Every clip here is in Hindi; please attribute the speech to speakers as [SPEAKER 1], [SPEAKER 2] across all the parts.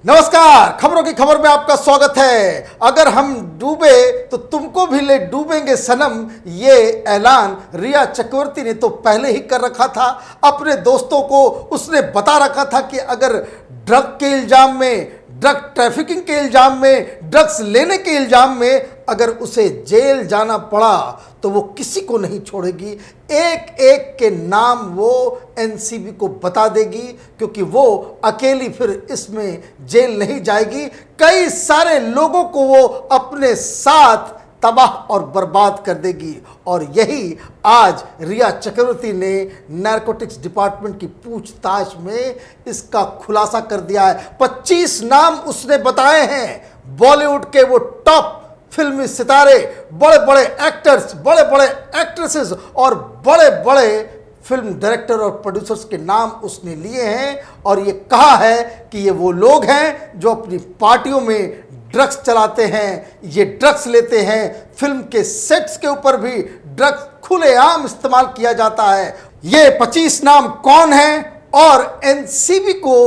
[SPEAKER 1] नमस्कार, खबरों की खबर में आपका स्वागत है। अगर हम डूबे तो तुमको भी ले डूबेंगे सनम, ये ऐलान रिया चक्रवर्ती ने तो पहले ही कर रखा था। अपने दोस्तों को उसने बता रखा था कि अगर ड्रग के इल्जाम में, ड्रग ट्रैफिकिंग के इल्जाम में, ड्रग्स लेने के इल्जाम में अगर उसे जेल जाना पड़ा तो वो किसी को नहीं छोड़ेगी। एक एक के नाम वो एनसीबी को बता देगी, क्योंकि वो अकेली फिर इसमें जेल नहीं जाएगी। कई सारे लोगों को वो अपने साथ तबाह और बर्बाद कर देगी। और यही आज रिया चक्रवर्ती ने नारकोटिक्स डिपार्टमेंट की पूछताछ में इसका खुलासा कर दिया है। 25 नाम उसने बताए हैं। बॉलीवुड के वो टॉप फिल्मी सितारे, बड़े बड़े एक्टर्स, बड़े बड़े एक्ट्रेसेस और बड़े बड़े फिल्म डायरेक्टर और प्रोड्यूसर्स के नाम उसने लिए हैं। और ये कहा है कि ये वो लोग हैं जो अपनी पार्टियों में ड्रग्स चलाते हैं, ये ड्रग्स लेते हैं। फिल्म के सेट्स के ऊपर भी ड्रग्स खुलेआम इस्तेमाल किया जाता है। ये 25 नाम कौन हैं और एनसीबी को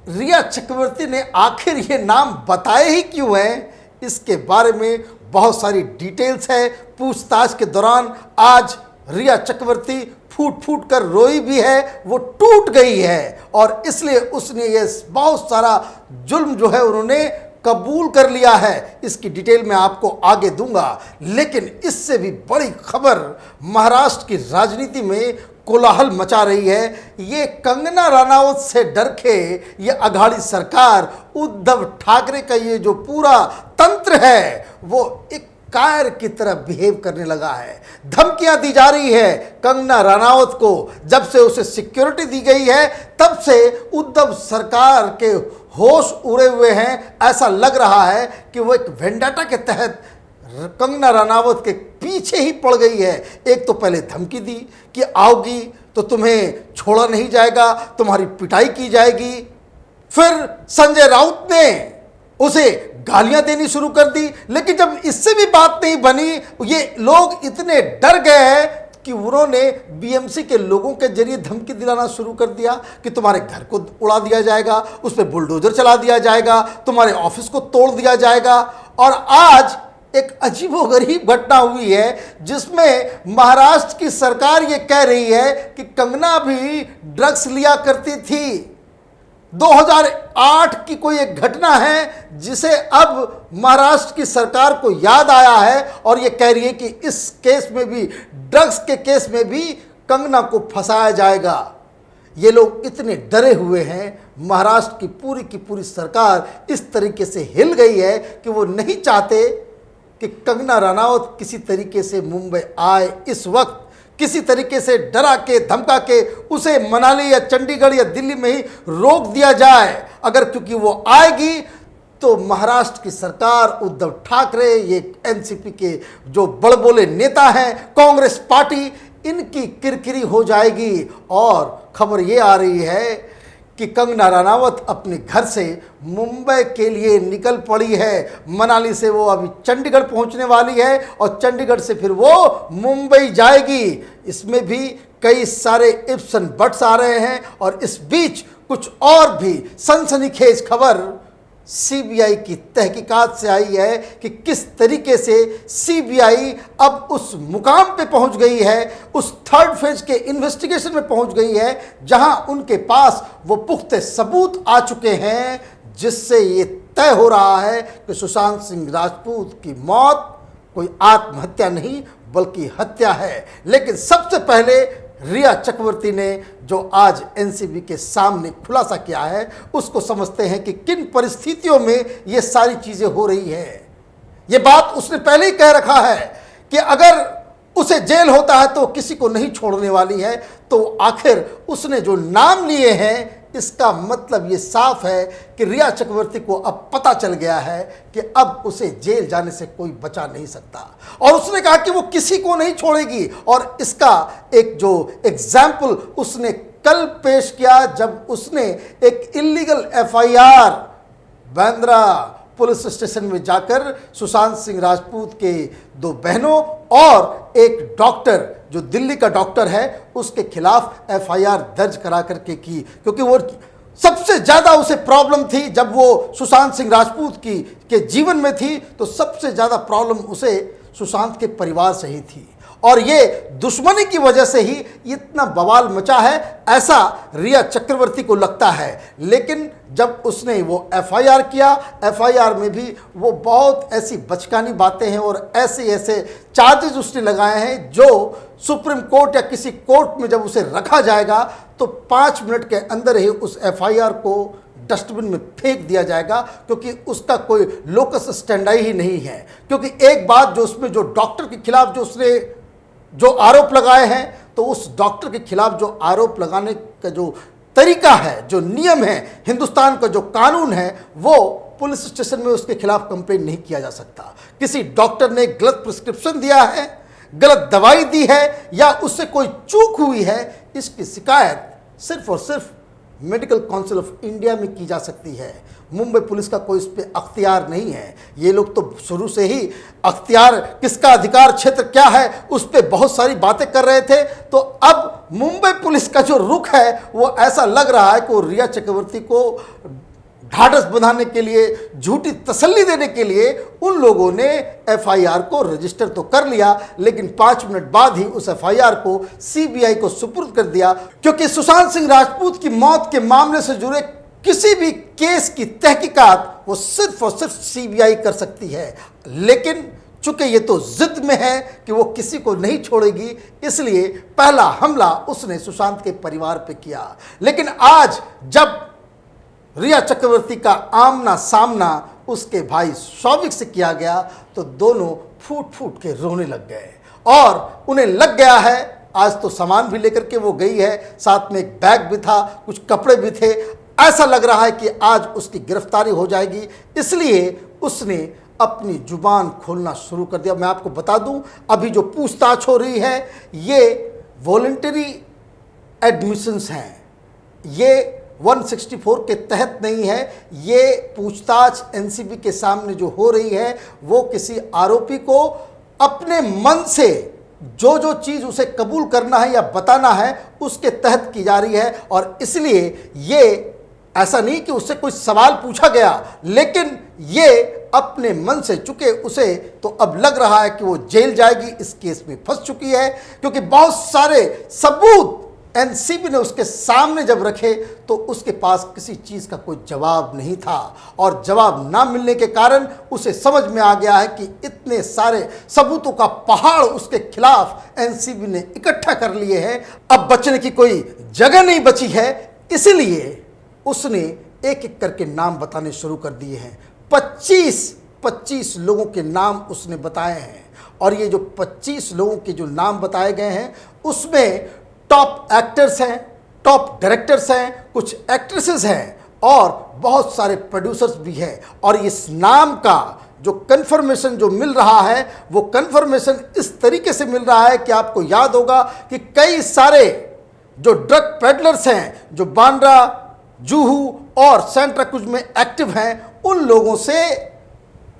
[SPEAKER 1] रिया चक्रवर्ती ने आखिर ये नाम बताए ही क्यों हैं, इसके बारे में बहुत सारी डिटेल्स है। पूछताछ के दौरान आज रिया चक्रवर्ती फूट फूट कर रोई भी है, वो टूट गई है और इसलिए उसने ये बहुत सारा जुल्म जो है उन्होंने कबूल कर लिया है। इसकी डिटेल मैं आपको आगे दूंगा। लेकिन इससे भी बड़ी खबर महाराष्ट्र की राजनीति में कोलाहल मचा रही है। ये कंगना रनावत से डर के ये अघाड़ी सरकार, उद्धव ठाकरे का ये जो पूरा तंत्र है वो एक कायर की तरह बिहेव करने लगा है। धमकियां दी जा रही है कंगना रनावत को। जब से उसे सिक्योरिटी दी गई है तब से उद्धव सरकार के होश उड़े हुए हैं। ऐसा लग रहा है कि वो एक वेंडाटा के तहत कंगना रनावत के पीछे ही पड़ गई है। एक तो पहले धमकी दी कि आओगी तो तुम्हें छोड़ा नहीं जाएगा, तुम्हारी पिटाई की जाएगी। फिर संजय राउत ने उसे गालियां देनी शुरू कर दी। लेकिन जब इससे भी बात नहीं बनी, ये लोग इतने डर गए हैं कि उन्होंने बीएमसी के लोगों के जरिए धमकी दिलाना शुरू कर दिया कि तुम्हारे घर को उड़ा दिया जाएगा, उस पर बुलडोजर चला दिया जाएगा, तुम्हारे ऑफिस को तोड़ दिया जाएगा। और आज एक अजीबोगरीब घटना हुई है जिसमें महाराष्ट्र की सरकार ये कह रही है कि कंगना भी ड्रग्स लिया करती थी। 2008 की कोई एक घटना है जिसे अब महाराष्ट्र की सरकार को याद आया है और ये कह रही है कि इस केस में भी, ड्रग्स के केस में भी कंगना को फंसाया जाएगा। ये लोग इतने डरे हुए हैं। महाराष्ट्र की पूरी सरकार इस तरीके से हिल गई है कि वो नहीं चाहते कि कंगना रनावत किसी तरीके से मुंबई आए। इस वक्त किसी तरीके से डरा के धमका के उसे मनाली या चंडीगढ़ या दिल्ली में ही रोक दिया जाए। अगर क्योंकि वो आएगी तो महाराष्ट्र की सरकार, उद्धव ठाकरे, ये एनसीपी के जो बड़बोले नेता हैं, कांग्रेस पार्टी, इनकी किरकिरी हो जाएगी। और खबर ये आ रही है कि कंगना रनावत अपने घर से मुंबई के लिए निकल पड़ी है। मनाली से वो अभी चंडीगढ़ पहुंचने वाली है और चंडीगढ़ से फिर वो मुंबई जाएगी। इसमें भी कई सारे इफ्स एंड बट्स आ रहे हैं। और इस बीच कुछ और भी सनसनीखेज खबर सीबीआई की तहकीकात से आई है कि किस तरीके से सीबीआई अब उस मुकाम पे पहुंच गई है, उस थर्ड फेज के इन्वेस्टिगेशन में पहुंच गई है जहां उनके पास वो पुख्ते सबूत आ चुके हैं जिससे ये तय हो रहा है कि सुशांत सिंह राजपूत की मौत कोई आत्महत्या नहीं बल्कि हत्या है। लेकिन सबसे पहले रिया चक्रवर्ती ने जो आज एनसीबी के सामने खुलासा किया है उसको समझते हैं कि किन परिस्थितियों में ये सारी चीजें हो रही है। ये बात उसने पहले ही कह रखा है कि अगर उसे जेल होता है तो किसी को नहीं छोड़ने वाली है। तो आखिर उसने जो नाम लिए हैं इसका मतलब ये साफ है कि रिया चक्रवर्ती को अब पता चल गया है कि अब उसे जेल जाने से कोई बचा नहीं सकता। और उसने कहा कि वो किसी को नहीं छोड़ेगी। और इसका एक जो एग्जाम्पल उसने कल पेश किया जब उसने एक illegal FIR Bandra police station में जाकर सुशांत सिंह राजपूत के 2 बहनों और एक डॉक्टर जो दिल्ली का डॉक्टर है उसके खिलाफ एफआईआर दर्ज करा करके की, क्योंकि वो सबसे ज्यादा उसे प्रॉब्लम थी जब वो सुशांत सिंह राजपूत की के जीवन में थी, तो सबसे ज्यादा प्रॉब्लम उसे सुशांत के परिवार से ही थी, और ये दुश्मनी की वजह से ही इतना बवाल मचा है, ऐसा रिया चक्रवर्ती को लगता है। लेकिन जब उसने वो एफआईआर किया, एफआईआर में भी वो बहुत ऐसी बचकानी बातें हैं और ऐसे ऐसे चार्जेस उसने लगाए हैं जो सुप्रीम कोर्ट या किसी कोर्ट में जब उसे रखा जाएगा तो 5 मिनट के अंदर ही उस एफआईआर को डस्टबिन में फेंक दिया जाएगा, क्योंकि उसका कोई लोकस स्टैंडाई ही नहीं है। क्योंकि एक बात जो उसमें जो डॉक्टर के खिलाफ जो उसने जो आरोप लगाए हैं, तो उस डॉक्टर के खिलाफ जो आरोप लगाने का जो तरीका है, जो नियम है, हिंदुस्तान का जो कानून है, वो पुलिस स्टेशन में उसके खिलाफ कंप्लेन नहीं किया जा सकता। किसी डॉक्टर ने गलत प्रिस्क्रिप्शन दिया है, गलत दवाई दी है या उससे कोई चूक हुई है, इसकी शिकायत सिर्फ और सिर्फ मेडिकल काउंसिल ऑफ इंडिया में की जा सकती है। मुंबई पुलिस का कोई इस पर अख्तियार नहीं है। ये लोग तो शुरू से ही अख्तियार, किसका अधिकार क्षेत्र क्या है, उस पर बहुत सारी बातें कर रहे थे। तो अब मुंबई पुलिस का जो रुख है वो ऐसा लग रहा है कि वो रिया चक्रवर्ती को ढाढ़स बंधाने के लिए, झूठी तसल्ली देने के लिए उन लोगों ने एफआईआर को रजिस्टर तो कर लिया, लेकिन 5 मिनट बाद ही उस एफआईआर को सीबीआई को सुपुर्द कर दिया, क्योंकि सुशांत सिंह राजपूत की मौत के मामले से जुड़े किसी भी केस की तहकीकात वो सिर्फ और सिर्फ सीबीआई कर सकती है। लेकिन चूंकि ये तो जिद में है कि वो किसी को नहीं छोड़ेगी, इसलिए पहला हमला उसने सुशांत के परिवार पे किया। लेकिन आज जब रिया चक्रवर्ती का आमना सामना उसके भाई सौविक से किया गया, तो दोनों फूट फूट के रोने लग गए और उन्हें लग गया है, आज तो सामान भी लेकर के वो गई है, साथ में एक बैग भी था, कुछ कपड़े भी थे, ऐसा लग रहा है कि आज उसकी गिरफ्तारी हो जाएगी। इसलिए उसने अपनी जुबान खोलना शुरू कर दिया। मैं आपको बता दूं, अभी जो पूछताछ हो रही है ये वॉलंटरी एडमिशंस हैं, ये 164 के तहत नहीं है। ये पूछताछ एनसीबी के सामने जो हो रही है वो किसी आरोपी को अपने मन से जो जो चीज़ उसे कबूल करना है या बताना है उसके तहत की जा रही है। और इसलिए ये ऐसा नहीं कि उससे कोई सवाल पूछा गया, लेकिन ये अपने मन से, चुके उसे तो अब लग रहा है कि वो जेल जाएगी, इस केस में फंस चुकी है, क्योंकि बहुत सारे सबूत एनसीबी ने उसके सामने जब रखे तो उसके पास किसी चीज़ का कोई जवाब नहीं था, और जवाब ना मिलने के कारण उसे समझ में आ गया है कि इतने सारे सबूतों का पहाड़ उसके खिलाफ एनसीबी ने इकट्ठा कर लिए हैं, अब बचने की कोई जगह नहीं बची है। इसलिए उसने एक एक करके नाम बताने शुरू कर दिए हैं। 25 लोगों के नाम उसने बताए हैं, और ये जो 25 लोगों के जो नाम बताए गए हैं उसमें टॉप एक्टर्स हैं, टॉप डायरेक्टर्स हैं, कुछ एक्ट्रेसेस हैं और बहुत सारे प्रोड्यूसर्स भी हैं। और इस नाम का जो कन्फर्मेशन जो मिल रहा है वो कन्फर्मेशन इस तरीके से मिल रहा है कि आपको याद होगा कि कई सारे जो ड्रग पेडलर्स हैं, जो बांद्रा, जुहू और सेंट्रा क्रूज में एक्टिव हैं, उन लोगों से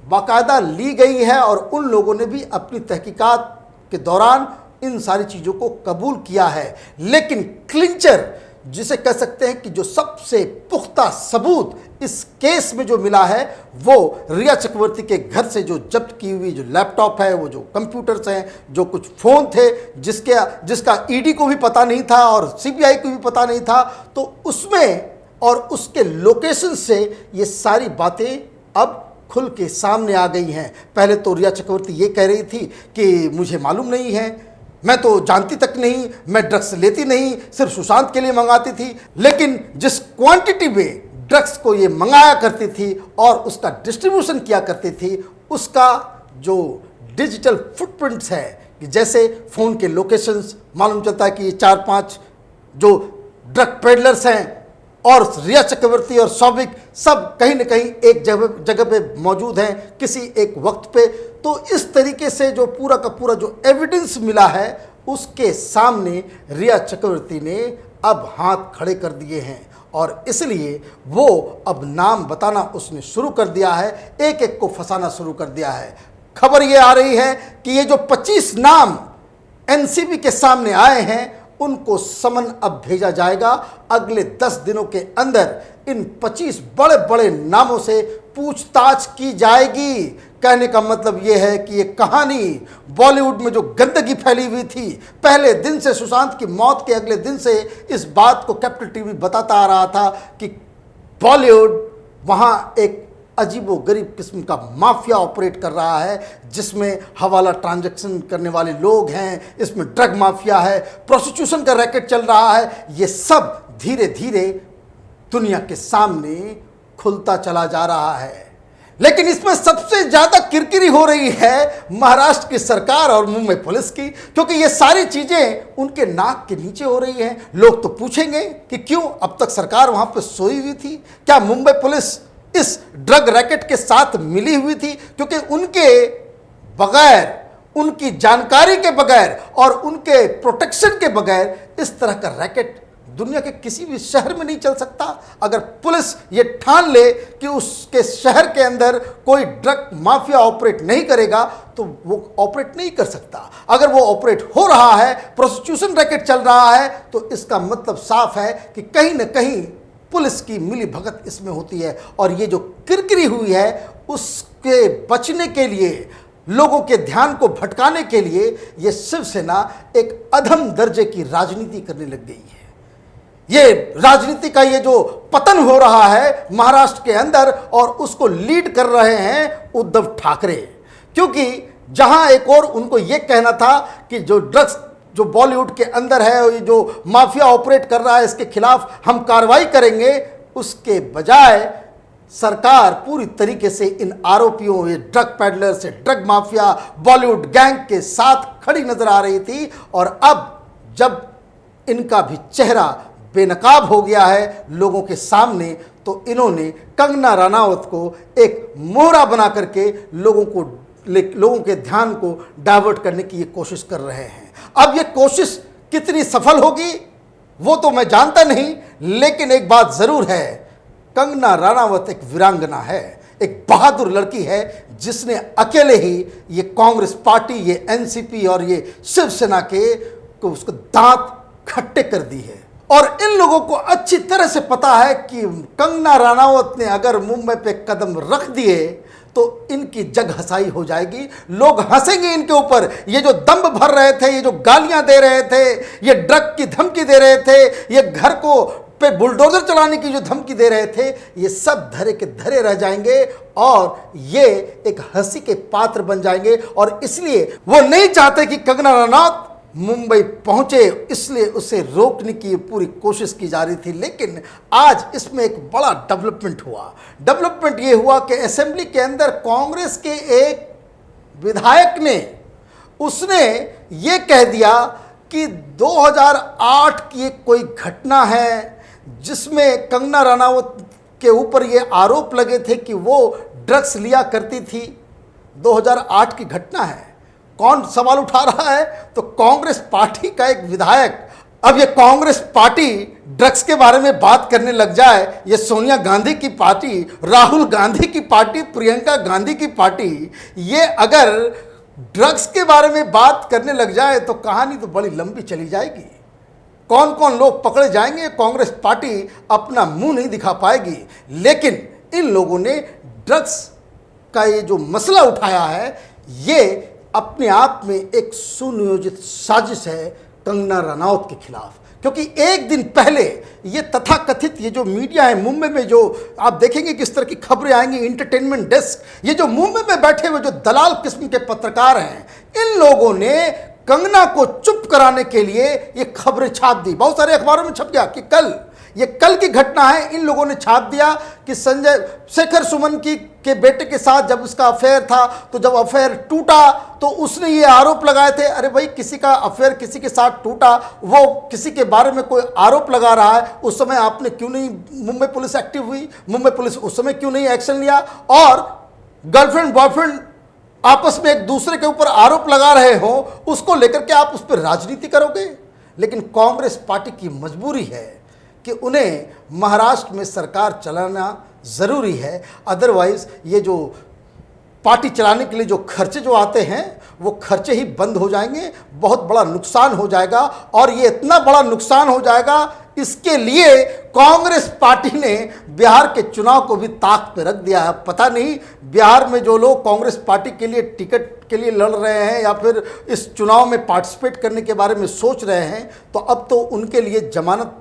[SPEAKER 1] बाकायदा ली गई है और उन लोगों ने भी अपनी तहकीकात के दौरान इन सारी चीज़ों को कबूल किया है। लेकिन क्लिंचर, जिसे कह सकते हैं कि जो सबसे पुख्ता सबूत इस केस में जो मिला है, वो रिया चक्रवर्ती के घर से जो जब्त की हुई जो लैपटॉप है, वो जो कंप्यूटर्स हैं, जो कुछ फ़ोन थे जिसका ईडी को भी पता नहीं था और सीबीआई को भी पता नहीं था, तो उसमें और उसके लोकेशन से ये सारी बातें अब खुल के सामने आ गई हैं। पहले तो रिया चक्रवर्ती ये कह रही थी कि मुझे मालूम नहीं है, मैं तो जानती तक नहीं, मैं ड्रग्स लेती नहीं, सिर्फ सुशांत के लिए मंगाती थी। लेकिन जिस क्वांटिटी में ड्रग्स को ये मंगाया करती थी और उसका डिस्ट्रीब्यूशन किया करती थी, उसका जो डिजिटल फुटप्रिंट्स है, कि जैसे फ़ोन के लोकेशंस मालूम चलता है कि ये 4-5 जो ड्रग पेडलर्स हैं और रिया चक्रवर्ती और सौविक सब कहीं न कहीं एक जगह पे मौजूद हैं किसी एक वक्त पे। तो इस तरीके से जो पूरा का पूरा जो एविडेंस मिला है उसके सामने रिया चक्रवर्ती ने अब हाथ खड़े कर दिए हैं, और इसलिए वो अब नाम बताना उसने शुरू कर दिया है, एक एक को फंसाना शुरू कर दिया है। खबर ये आ रही है कि ये जो 25 नाम एनसीबी के सामने आए हैं उनको समन अब भेजा जाएगा। अगले 10 दिनों के अंदर इन 25 बड़े बड़े नामों से पूछताछ की जाएगी। कहने का मतलब यह है कि ये कहानी बॉलीवुड में जो गंदगी फैली हुई थी, पहले दिन से, सुशांत की मौत के अगले दिन से इस बात को कैपिटल टीवी बताता आ रहा था कि बॉलीवुड वहाँ एक अजीबोगरीब किस्म का माफिया ऑपरेट कर रहा है, जिसमें हवाला ट्रांजैक्शन करने वाले लोग हैं, इसमें ड्रग माफिया है, प्रोस्टिट्यूशन का रैकेट चल रहा है। ये सब धीरे धीरे दुनिया के सामने खुलता चला जा रहा है। लेकिन इसमें सबसे ज्यादा किरकिरी हो रही है महाराष्ट्र की सरकार और मुंबई पुलिस की, क्योंकि ये सारी चीजें उनके नाक के नीचे हो रही हैं। लोग तो पूछेंगे कि क्यों अब तक सरकार वहां पर सोई हुई थी? क्या मुंबई पुलिस इस ड्रग रैकेट के साथ मिली हुई थी? क्योंकि उनके बगैर, उनकी जानकारी के बगैर और उनके प्रोटेक्शन के बगैर इस तरह का रैकेट दुनिया के किसी भी शहर में नहीं चल सकता। अगर पुलिस ये ठान ले कि उसके शहर के अंदर कोई ड्रग माफिया ऑपरेट नहीं करेगा तो वो ऑपरेट नहीं कर सकता। अगर वो ऑपरेट हो रहा है, प्रोस्टिट्यूशन रैकेट चल रहा है, तो इसका मतलब साफ है कि कहीं ना कहीं पुलिस की मिली भगत इसमें होती है। और ये जो किरकिरी हुई है उसके बचने के लिए, लोगों के ध्यान को भटकाने के लिए ये शिवसेना एक अधम दर्जे की राजनीति करने लग गई है। ये राजनीति का ये जो पतन हो रहा है महाराष्ट्र के अंदर, और उसको लीड कर रहे हैं उद्धव ठाकरे। क्योंकि जहां एक और उनको ये कहना था कि जो ड्रग्स जो बॉलीवुड के अंदर है, ये जो माफिया ऑपरेट कर रहा है, इसके खिलाफ हम कार्रवाई करेंगे, उसके बजाय सरकार पूरी तरीके से इन आरोपियों, ये ड्रग पैडलर से, ड्रग माफिया, बॉलीवुड गैंग के साथ खड़ी नजर आ रही थी। और अब जब इनका भी चेहरा बेनकाब हो गया है लोगों के सामने, तो इन्होंने कंगना रनावत को एक मोहरा बना करके लोगों के ध्यान को डाइवर्ट करने की ये कोशिश कर रहे हैं। अब ये कोशिश कितनी सफल होगी वो तो मैं जानता नहीं, लेकिन एक बात जरूर है, कंगना रनावत एक वीरांगना है, एक बहादुर लड़की है, जिसने अकेले ही ये कांग्रेस पार्टी, ये एनसीपी और ये शिवसेना को उसको दांत खट्टे कर दी है। और इन लोगों को अच्छी तरह से पता है कि कंगना रनावत ने अगर मुंबई पे कदम रख दिए तो इनकी जग हंसाई हो जाएगी, लोग हंसेंगे इनके ऊपर। ये जो दंभ भर रहे थे, ये जो गालियां दे रहे थे, ये ड्रग की धमकी दे रहे थे, ये घर को पे बुलडोजर चलाने की जो धमकी दे रहे थे, ये सब धरे के धरे रह जाएंगे और ये एक हंसी के पात्र बन जाएंगे। और इसलिए वो नहीं चाहते कि कंगना रनावत मुंबई पहुंचे, इसलिए उसे रोकने की पूरी कोशिश की जा रही थी। लेकिन आज इसमें एक बड़ा डेवलपमेंट हुआ। डेवलपमेंट ये हुआ कि असेंबली के अंदर कांग्रेस के एक विधायक ने, उसने ये कह दिया कि 2008 की एक कोई घटना है जिसमें कंगना रनावत के ऊपर ये आरोप लगे थे कि वो ड्रग्स लिया करती थी। 2008 की घटना है। कौन सवाल उठा रहा है? तो कांग्रेस पार्टी का एक विधायक। अब ये कांग्रेस पार्टी ड्रग्स के बारे में बात करने लग जाए, ये सोनिया गांधी की पार्टी, राहुल गांधी की पार्टी, प्रियंका गांधी की पार्टी, ये अगर ड्रग्स के बारे में बात करने लग जाए तो कहानी तो बड़ी लंबी चली जाएगी। कौन कौन लोग पकड़े जाएंगे, कांग्रेस पार्टी अपना मुंह नहीं दिखा पाएगी। लेकिन इन लोगों ने ड्रग्स का ये जो मसला उठाया है, ये अपने आप में एक सुनियोजित साजिश है कंगना रनावत के खिलाफ। क्योंकि एक दिन पहले ये तथाकथित ये जो मीडिया है मुंबई में, जो आप देखेंगे किस तरह की खबरें आएंगी, इंटरटेनमेंट डेस्क, ये जो मुंबई में बैठे हुए जो दलाल किस्म के पत्रकार हैं, इन लोगों ने कंगना को चुप कराने के लिए ये खबरें छाप दी। बहुत सारे अखबारों में छप गया कि कल की घटना है। इन लोगों ने छाप दिया कि शेखर सुमन के बेटे के साथ जब उसका अफेयर था, तो जब अफेयर टूटा तो उसने ये आरोप लगाए थे, अरे भाई किसी का अफेयर किसी के साथ टूटा, वो किसी के बारे में कोई आरोप लगा रहा है, उस समय आपने क्यों नहीं, मुंबई पुलिस एक्टिव हुई, मुंबई पुलिस उस समय क्यों नहीं एक्शन लिया? और गर्लफ्रेंड बॉयफ्रेंड आपस में एक दूसरे के ऊपर आरोप लगा रहे हो, उसको लेकर के आप उस पर राजनीति करोगे? लेकिन कांग्रेस पार्टी की मजबूरी है कि उन्हें महाराष्ट्र में सरकार चलाना ज़रूरी है, अदरवाइज़ ये जो पार्टी चलाने के लिए जो खर्चे जो आते हैं वो खर्चे ही बंद हो जाएंगे, बहुत बड़ा नुकसान हो जाएगा। और ये इतना बड़ा नुकसान हो जाएगा, इसके लिए कांग्रेस पार्टी ने बिहार के चुनाव को भी ताक पे रख दिया है। पता नहीं बिहार में जो लोग कांग्रेस पार्टी के लिए टिकट के लिए लड़ रहे हैं या फिर इस चुनाव में पार्टिसिपेट करने के बारे में सोच रहे हैं, तो अब तो उनके लिए जमानत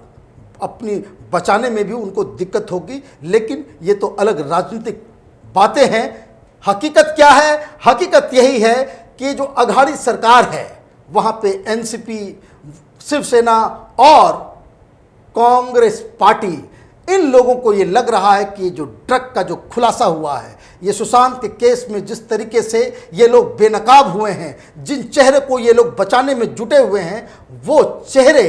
[SPEAKER 1] अपनी बचाने में भी उनको दिक्कत होगी। लेकिन ये तो अलग राजनीतिक बातें हैं। हकीकत क्या है? हकीकत यही है कि जो अघाड़ी सरकार है वहाँ पे एनसीपी, शिवसेना और कांग्रेस पार्टी, इन लोगों को ये लग रहा है कि जो ड्रग का जो खुलासा हुआ है, ये सुशांत के केस में जिस तरीके से ये लोग बेनकाब हुए हैं, जिन चेहरे को ये लोग बचाने में जुटे हुए हैं, वो चेहरे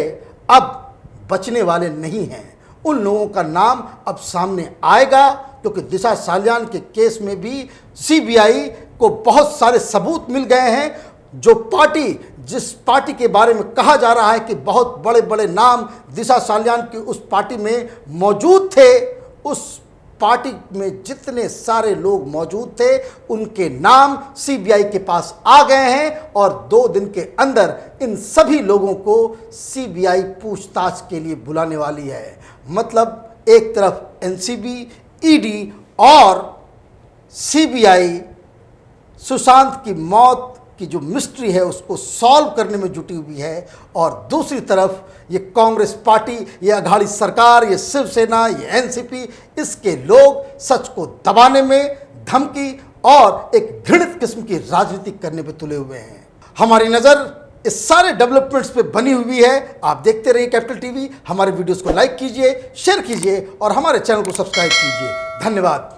[SPEAKER 1] अब बचने वाले नहीं हैं। उन लोगों का नाम अब सामने आएगा, क्योंकि दिशा सालियान के केस में भी सीबीआई को बहुत सारे सबूत मिल गए हैं। जो पार्टी, जिस पार्टी के बारे में कहा जा रहा है कि बहुत बड़े बड़े नाम दिशा सालियान की उस पार्टी में मौजूद थे, उस पार्टी में जितने सारे लोग मौजूद थे उनके नाम सीबीआई के पास आ गए हैं और 2 दिन के अंदर इन सभी लोगों को सीबीआई पूछताछ के लिए बुलाने वाली है। मतलब एक तरफ एनसीबी, ईडी और सीबीआई सुशांत की मौत की जो मिस्ट्री है उसको सॉल्व करने में जुटी हुई है, और दूसरी तरफ ये कांग्रेस पार्टी, ये अघाड़ी सरकार, ये शिवसेना, ये एनसीपी, इसके लोग सच को दबाने में, धमकी और एक घृणित किस्म की राजनीति करने पे तुले हुए हैं। हमारी नज़र इस सारे डेवलपमेंट्स पे बनी हुई है। आप देखते रहिए कैपिटल टीवी। हमारे वीडियोस को लाइक कीजिए, शेयर कीजिए और हमारे चैनल को सब्सक्राइब कीजिए। धन्यवाद।